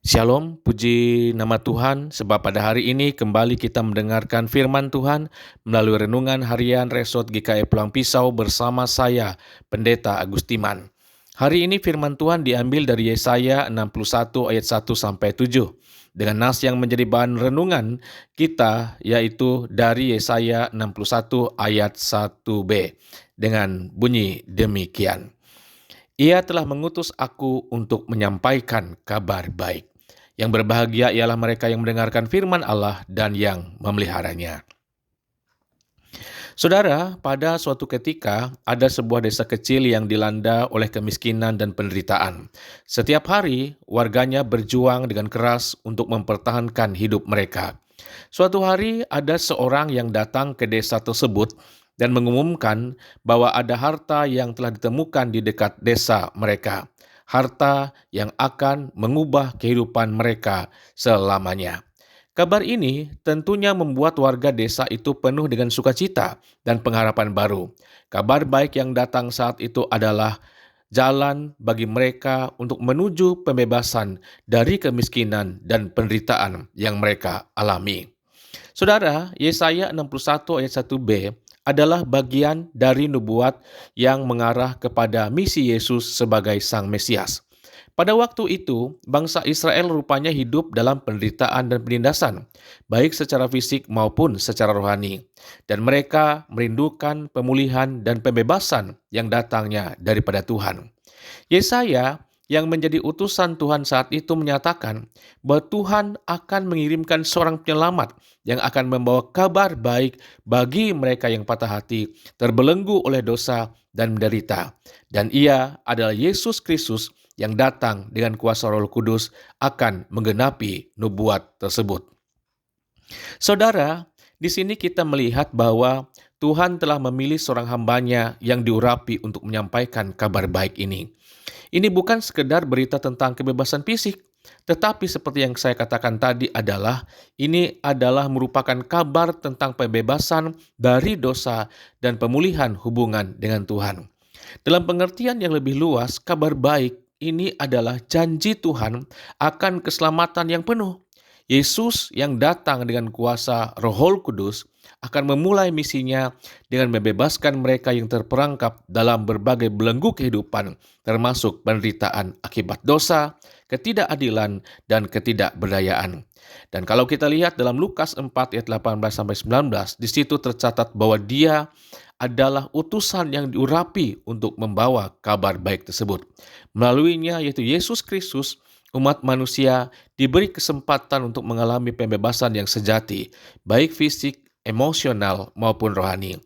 Shalom, puji nama Tuhan, sebab pada hari ini kembali kita mendengarkan firman Tuhan melalui renungan harian Resort GKI Pulang Pisau bersama saya, Pendeta Agustiman. Hari ini firman Tuhan diambil dari Yesaya 61 ayat 1-7, dengan nas yang menjadi bahan renungan kita, yaitu dari Yesaya 61 ayat 1b, dengan bunyi demikian. Ia telah mengutus aku untuk menyampaikan kabar baik. Yang berbahagia ialah mereka yang mendengarkan firman Allah dan yang memeliharanya. Saudara, pada suatu ketika ada sebuah desa kecil yang dilanda oleh kemiskinan dan penderitaan. Setiap hari, warganya berjuang dengan keras untuk mempertahankan hidup mereka. Suatu hari, ada seorang yang datang ke desa tersebut dan mengumumkan bahwa ada harta yang telah ditemukan di dekat desa mereka. Harta yang akan mengubah kehidupan mereka selamanya. Kabar ini tentunya membuat warga desa itu penuh dengan sukacita dan pengharapan baru. Kabar baik yang datang saat itu adalah jalan bagi mereka untuk menuju pembebasan dari kemiskinan dan penderitaan yang mereka alami. Saudara, Yesaya 61 ayat 1b adalah bagian dari nubuat yang mengarah kepada misi Yesus sebagai Sang Mesias. Pada waktu itu, bangsa Israel rupanya hidup dalam penderitaan dan penindasan, baik secara fisik maupun secara rohani. Dan mereka merindukan pemulihan dan pembebasan yang datangnya daripada Tuhan. Yesaya yang menjadi utusan Tuhan saat itu menyatakan bahwa Tuhan akan mengirimkan seorang penyelamat yang akan membawa kabar baik bagi mereka yang patah hati, terbelenggu oleh dosa dan menderita. Dan ia adalah Yesus Kristus yang datang dengan kuasa Roh Kudus akan menggenapi nubuat tersebut. Saudara, di sini kita melihat bahwa Tuhan telah memilih seorang hambanya yang diurapi untuk menyampaikan kabar baik ini. Ini bukan sekedar berita tentang kebebasan fisik, tetapi seperti yang saya katakan tadi ini adalah merupakan kabar tentang pembebasan dari dosa dan pemulihan hubungan dengan Tuhan. Dalam pengertian yang lebih luas, kabar baik ini adalah janji Tuhan akan keselamatan yang penuh. Yesus yang datang dengan kuasa Roh Kudus akan memulai misinya dengan membebaskan mereka yang terperangkap dalam berbagai belenggu kehidupan, termasuk penderitaan akibat dosa, ketidakadilan, dan ketidakberdayaan. Dan kalau kita lihat dalam Lukas 4 ayat 18-19, di situ tercatat bahwa dia adalah utusan yang diurapi untuk membawa kabar baik tersebut. Melaluinya, yaitu Yesus Kristus, umat manusia diberi kesempatan untuk mengalami pembebasan yang sejati, baik fisik, emosional, maupun rohani.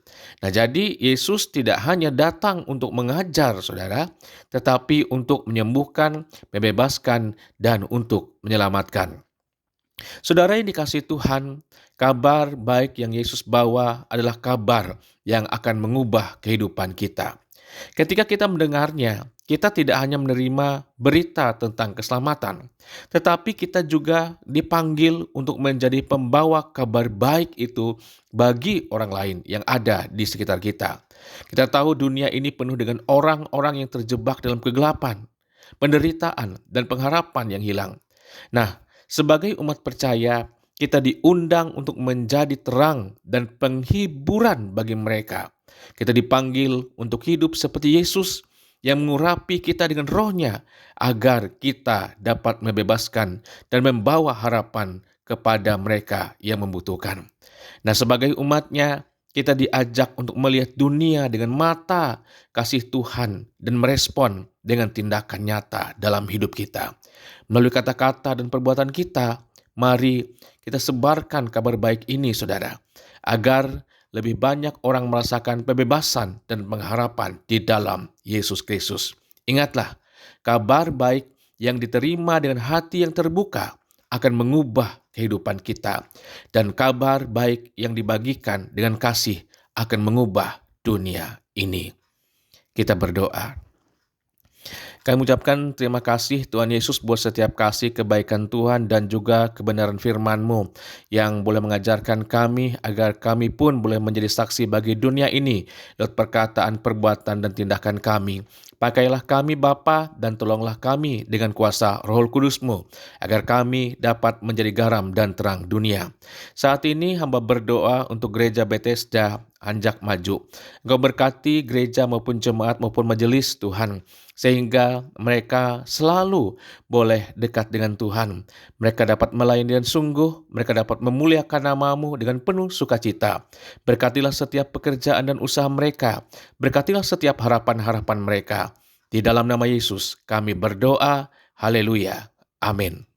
Nah, jadi Yesus tidak hanya datang untuk mengajar, saudara, tetapi untuk menyembuhkan, membebaskan, dan untuk menyelamatkan. Saudara yang dikasihi Tuhan, kabar baik yang Yesus bawa adalah kabar yang akan mengubah kehidupan kita. Ketika kita mendengarnya, kita tidak hanya menerima berita tentang keselamatan, tetapi kita juga dipanggil untuk menjadi pembawa kabar baik itu bagi orang lain yang ada di sekitar kita. Kita tahu dunia ini penuh dengan orang-orang yang terjebak dalam kegelapan, penderitaan, dan pengharapan yang hilang. Nah, sebagai umat percaya, kita diundang untuk menjadi terang dan penghiburan bagi mereka. Kita dipanggil untuk hidup seperti Yesus yang mengurapi kita dengan rohnya agar kita dapat membebaskan dan membawa harapan kepada mereka yang membutuhkan. Nah, sebagai umatnya, kita diajak untuk melihat dunia dengan mata kasih Tuhan dan merespon dengan tindakan nyata dalam hidup kita. Melalui kata-kata dan perbuatan kita, mari kita sebarkan kabar baik ini, saudara, agar lebih banyak orang merasakan pembebasan dan pengharapan di dalam Yesus Kristus. Ingatlah, kabar baik yang diterima dengan hati yang terbuka akan mengubah kehidupan kita. Dan kabar baik yang dibagikan dengan kasih akan mengubah dunia ini. Kita berdoa. Kami ucapkan terima kasih Tuhan Yesus buat setiap kasih kebaikan Tuhan dan juga kebenaran firman-Mu yang boleh mengajarkan kami agar kami pun boleh menjadi saksi bagi dunia ini lewat perkataan, perbuatan, dan tindakan kami. Pakailah kami Bapa dan tolonglah kami dengan kuasa Roh Kudus-Mu agar kami dapat menjadi garam dan terang dunia. Saat ini hamba berdoa untuk gereja Bethesda Anjak Maju. Engkau berkati gereja maupun jemaat maupun majelis Tuhan, sehingga mereka selalu boleh dekat dengan Tuhan. Mereka dapat melayani dengan sungguh, mereka dapat memuliakan nama-Mu dengan penuh sukacita. Berkatilah setiap pekerjaan dan usaha mereka, berkatilah setiap harapan-harapan mereka. Di dalam nama Yesus kami berdoa, haleluya, amin.